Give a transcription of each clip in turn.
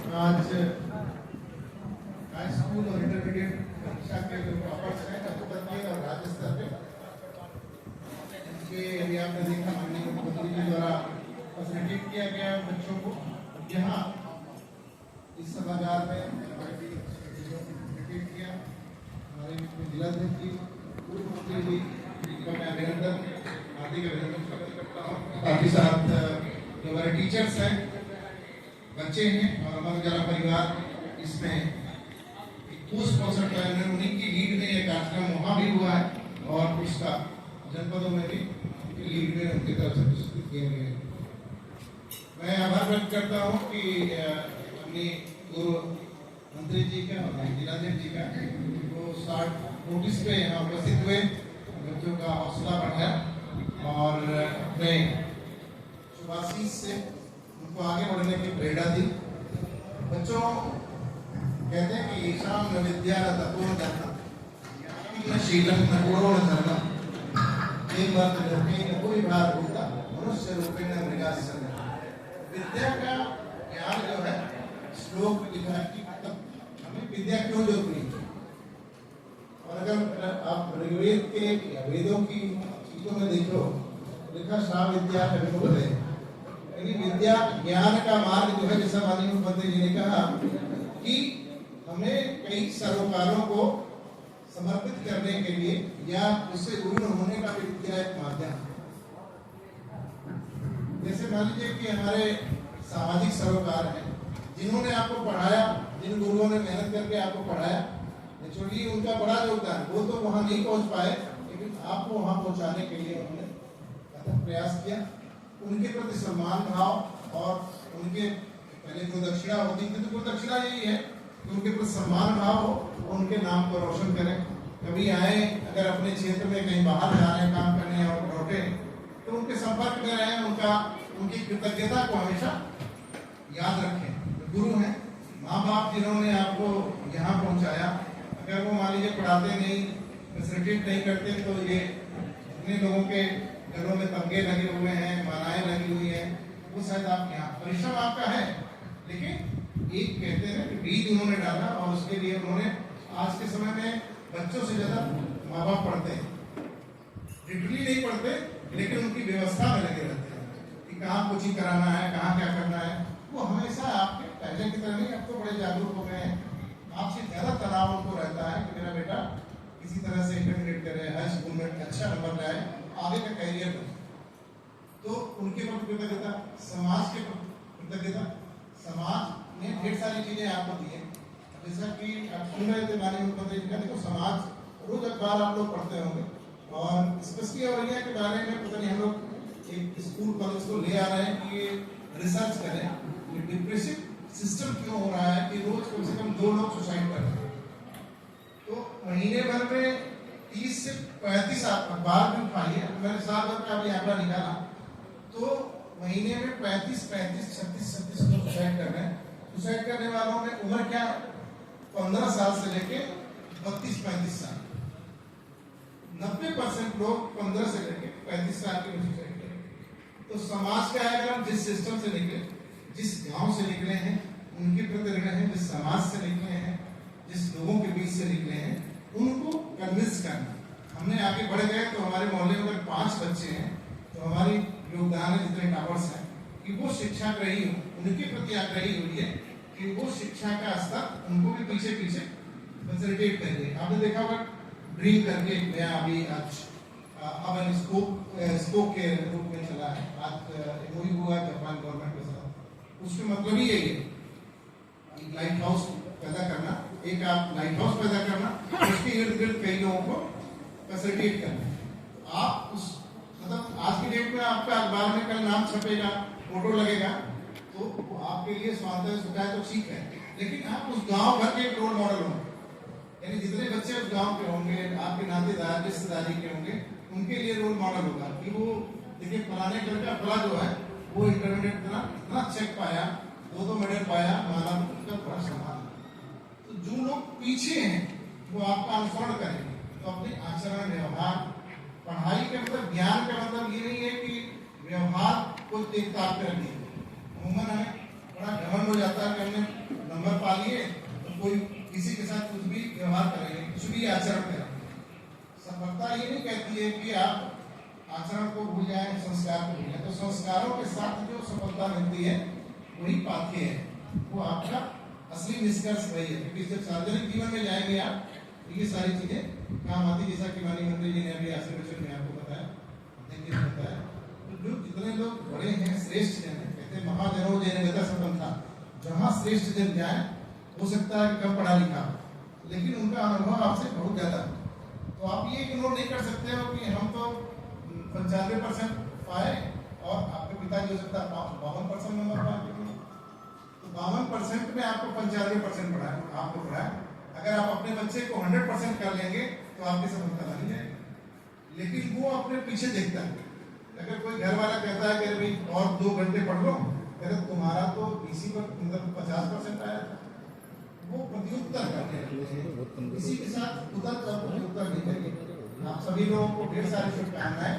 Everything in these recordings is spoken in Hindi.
आज हाई स्कूल और इंटरमीडिएट कक्षा के जो टॉपर्स हैं राष्ट्रीय और राज्य स्तर पे इनके यदि आपने देखा माननीय मुख्यमंत्री जी द्वारा फैसिलिटेट किया गया बच्चों को यहाँ इस सभागार में फैसिलिटेट किया हमारे जिलाध्यक्ष जी पूर्व मंत्री जी जिनका मैं अभिनंदन हार्दिक अभिनंदन करता हूँ। साथ ही साथ जो हमारे टीचर्स हैं बच्चे हैं और हमारा जरा परिवार इसमें उन्हीं की लीड में ये कार्यक्रम वहाँ भी हुआ है और उसका जनपदों में भी लीड में उनकी तरफ से प्रस्तुत किए गए हैं। मैं आभार व्यक्त करता हूँ कि अपनी पूर्व मंत्री जी का और जिलाध्यक्ष जी का वो 60 नोटिस पे यहाँ उपस्थित हुए, बच्चों का हौसला बढ़ाया और अपने शुभाशीष से उनको आगे बढ़ने की प्रेरणा दी। बच्चों कहते हैं कि ईशान न विद्या न तपो न धर्म न शीलम न गुणो न धर्म एक बात लोके न कोई भार होता मनुष्य रूपे न मृगासन। विद्या का ज्ञान जो है श्लोक लिखा है कि हमें विद्या क्यों जरूरी है। और अगर आप ऋग्वेद के या वेदों की चीजों में देखो लिखा सा विद्या है विद्या ज्ञान का मार्ग जो है जैसा माननीय मुख्यमंत्री जी ने कहा कि हमें कई सरोकारों को समर्पित करने के लिए या उससे पूर्ण होने का भी विद्या एक माध्यम। जैसे मान लीजिए कि हमारे सामाजिक सरोकार हैं जिन्होंने आपको पढ़ाया, जिन गुरुओं ने मेहनत करके आपको पढ़ाया, नेचुरली उनका बड़ा योगदान, वो तो वहां नहीं पहुंच पाए लेकिन आपको वहां पहुंचाने के लिए उन्होंने अथक प्रयास किया। उनके प्रति सम्मान भाव और उनके पहले जो दक्षिणा होती थी तो वो दक्षिणा यही है कि उनके प्रति सम्मान भाव हो, उनके नाम को रोशन करें। कभी आए अगर अपने क्षेत्र में कहीं बाहर जा रहे हैं काम करने और लौटे तो उनके संपर्क में रहें, उनकी कृतज्ञता को हमेशा याद रखें। गुरु हैं, माँ बाप जिन्होंने आपको यहाँ पहुँचाया, अगर वो मान लीजिए पढ़ाते नहीं, फैसिलिटेट नहीं करते तो ये इतने लोगों के घरों में तमगे लगे हुए हैं, मालाएं लगी हुई हैं, वो शायद आप यहाँ परिश्रम आपका है लेकिन एक कहते हैं कि बीज उन्होंने डाला और उसके लिए उन्होंने आज के समय में बच्चों से ज्यादा माँ बाप पढ़ते हैं, लिटरली नहीं पढ़ते लेकिन उनकी व्यवस्था में लगे रहते हैं कि कहाँ कोचिंग कराना है, कहाँ क्या करना है। वो हमेशा आपके पहले की तरह नहीं, अब तो बड़े जागरूक हो गए हैं, आपसे ज्यादा तनाव उनको रहता है कि मेरा बेटा किसी तरह से इंटरमीडिएट करे, हाई स्कूल में अच्छा नंबर लाए, आगे का कैरियर बने। तो उनके प्रति कृतज्ञता, समाज के प्रति कृतज्ञता। समाज ने ढेर सारी चीजें आपको दी है, जैसा कि आप सुन रहे थे माननीय मुख्यमंत्री जी का, देखो समाज रोज अखबार आप लोग पढ़ते होंगे और स्पेशली अवैया के बारे में पता नहीं हम लोग एक स्कूल कॉलेज को ले आ रहे हैं कि रिसर्च करें कि डिप्रेसिव सिस्टम क्यों हो रहा है कि रोज कम से कम 2 लोग सुसाइड कर रहे हैं। तो महीने भर में 30 से 35 अखबार भी उठाइए, मैंने साल भर का अभी आंकड़ा निकाला तो महीने में 36 लोग सुसाइड कर रहे हैं। सुसाइड करने वालों में उम्र क्या, 15 साल से लेके 32-35 साल। 90% लोग 15 से लेके 35 साल के सुसाइड करेंगे। तो समाज का है, अगर हम जिस सिस्टम से निकले, जिस गांव से निकले हैं उनके प्रति ऋण है, जिस समाज से निकले हैं, जिस लोगों के बीच से निकले हैं, उनको कन्विंस करना। हमने आगे बढ़ गए तो हमारे मोहल्ले में अगर 5 बच्चे हैं तो हमारी योगदान है जितने टावर्स हैं कि वो शिक्षा ग्रही हो, उनके प्रति आग्रही हुई है कि वो शिक्षा का स्तर उनको भी पीछे फैसिलिटेट करिए। आपने देखा होगा ड्रीम करके नया अभी आज अब स्कोप के रूप में चला है, आज एमओयू हुआ जापान गवर्नमेंट के साथ। उसका मतलब ही यही है एक लाइट हाउस पैदा करना, एक आप लाइट हाउस पैदा करना, उसके इर्द गिर्द कई लोगों को फैसिलिटेट करना। आप उस मतलब आज की डेट में आपका अखबार में कल नाम छपेगा, फोटो लगेगा तो आपके लिए स्वास्थ्य सुविधा तो ठीक है, लेकिन आप उस गांव भर के एक रोल मॉडल होंगे। यानी जितने बच्चे उस गांव के होंगे, आपके नातेदार रिश्तेदारी के होंगे, उनके लिए रोल मॉडल होगा कि वो देखिए फलाने घर का फला जो है वो इंटरमीडिएट इतना चेक पाया, 2 मेडल पाया, माला बड़ा सम्मान। तो जो लोग पीछे हैं वो आपका अनुसरण करेंगे। तो अपने आचरण, व्यवहार, पढ़ाई का मतलब, ज्ञान का मतलब ये नहीं है कि व्यवहार को एक ताक पे रखिए। अमूमन हमें बड़ा घमंड हो जाता है कि हमने व्यवहार करेंगे, कुछ भी आचरण करेंगे। सफलता ये नहीं कहती है कि आप आचरण को भूल जाएं, संस्कार को भूल जाएं। तो संस्कारों के साथ जो सफलता मिलती है वही पाथ्य है, वो आपका असली निष्कर्ष वही है। क्योंकि जब सार्वजनिक जीवन में जाएंगे आप, ये सारी चीजें काम आती, जैसा कि माननीय मंत्री जी ने अभी आशीर्वचन में आपको बताया, बताया। तो जो जितने लोग बड़े हैं, श्रेष्ठ जन है, कहते हैं महाजनों जन सफलता, जहाँ श्रेष्ठ जन जाए, हो सकता है कम पढ़ा लिखा, लेकिन उनका अनुभव आपसे बहुत ज्यादा। तो आप ये इग्नोर नहीं कर सकते हो कि हम तो 95% पाए और आपके पिताजी हो सकता है 52% नंबर पाए। तो 52% में आपको 95% पढ़ा है, आपको पढ़ा है। अगर आप अपने बच्चे को 100% कर लेंगे तो आपकी सफलता बन जाएगी। लेकिन वो अपने पीछे देखता है। अगर कोई घर वाला कहता है कि भाई और 2 घंटे पढ़ लो, अगर तुम्हारा तो इसी पर मतलब 50% आया था, वो प्रत्युत्तर करने लगे। इसी के साथ उतर कर प्रत्युत्तर नहीं करेंगे। आप सभी लोगों को ढेर सारी शुभकामनाएं।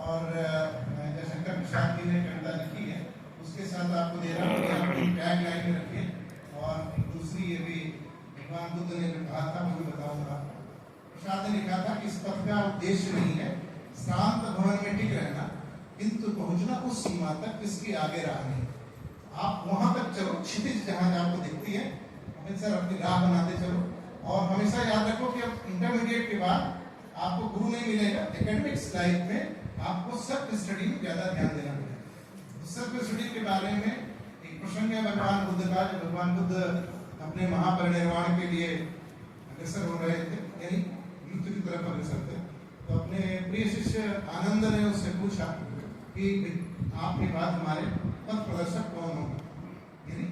और जयशंकर प्रसाद जी ने कविता लिखी है, उसके साथ आपको दे रहा हूँ, आप टैग लाइन में रखिए। और दूसरी ये भी भगवान बुद्ध ने जो कहा था वो भी बताऊंगा। प्रसाद ने लिखा था कि इस पथ का उद्देश्य नहीं है शांत भवन में टिक रहना, किंतु पहुंचना उस सीमा तक जिसकी आगे राह नहीं। आप वहां तक चलो, क्षितिज जहां आपको दिखती है, हमेशा अपनी राह बनाते चलो। और हमेशा याद रखो कि अब इंटरमीडिएट के बाद आपको गुरु नहीं मिलेगा। एकेडमिक्स लाइफ में आपको सेल्फ स्टडी में ज्यादा ध्यान देना पड़ेगा। सेल्फ स्टडी के बारे में एक प्रसंग है भगवान बुद्ध का। जब भगवान बुद्ध अपने महापरिनिर्वाण के लिए अग्रसर हो रहे थे, यानी मृत्यु की तरफ अग्रसर थे, तो अपने प्रिय शिष्य आनंद ने उससे पूछा कि आपके बाद हमारे पथ प्रदर्शक कौन होगा, यानी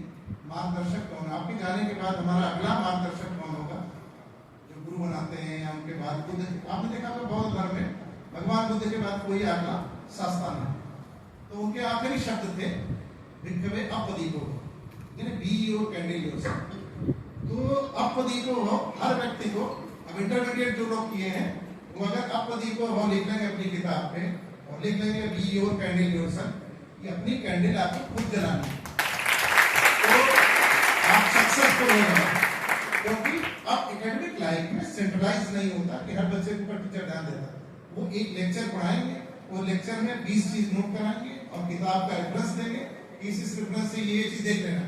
मार्गदर्शक कौन। आपके जाने के बाद हमारा अगला मार्गदर्शक कौन होगा, जो गुरु बनाते हैं या उनके बाद बुद्ध। आपने देखा तो बौद्ध धर्म में भगवान बुद्ध के बाद कोई अगला शास्त्र नहीं। तो उनके आखिरी शब्द थे भिक्षवे अपदीपो, यानी बी योर कैंडल योरसेल्फ। तो अपदीपो हो हर व्यक्ति को। अब इंटरमीडिएट जो लोग किए हैं वो अगर अपदीपो हो लिख लेंगे अपनी किताब पे और लिख लेंगे बी योर कैंडल योरसेल्फ, ये अपनी कैंडल आपको खुद जलानी है, तो आप सक्सेसफुल हो जाओगे। क्योंकि अब एकेडमिक लाइफ में सेंट्रलाइज नहीं होता कि हर बच्चे के ऊपर टीचर ध्यान देता। वो एक लेक्चर पढ़ाएंगे, वो लेक्चर में 20 चीज नोट कराएंगे और किताब का रेफरेंस देंगे, इस रेफरेंस से ये चीज देख लेना।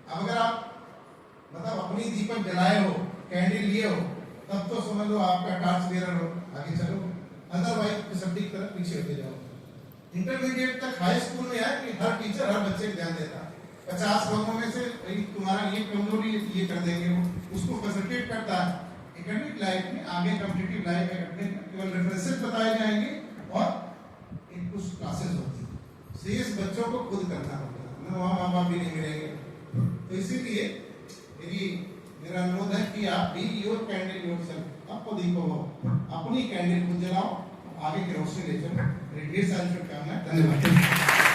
अब अगर आप मतलब अपनी दीपक जलाए हो, कैंडल लिए हो, तब तो समझ लो आपका टास्क बेरर हो, आगे चलो। अदरवाइज सब्जेक्ट तरफ पीछे होते जाओ। इंटरमीडिएट तक हाई स्कूल में है कि हर टीचर हर बच्चे को ध्यान देता। 50 लोगों में से तुम्हारा ये कमजोरी ये कर देंगे, वो उसको फैसिलिटेट करता है। एकेडमिक लाइफ में आगे कॉम्पिटिटिव लाइफ में केवल रेफरेंसेस बताए जाएंगे और एक कुछ क्लासेस होती है। शेष बच्चों को खुद करना होगा, वहाँ माँ बाप भी नहीं मिलेंगे। तो इसीलिए यदि मेरा अनुरोध है कि आप भी योर कैंडल योरसेल्फ, आपको दीपो हो, अपनी कैंडल खुद जलाओ, आगे की रोशनी ले चलो। ढेर सारी शुभकामनाएं। धन्यवाद।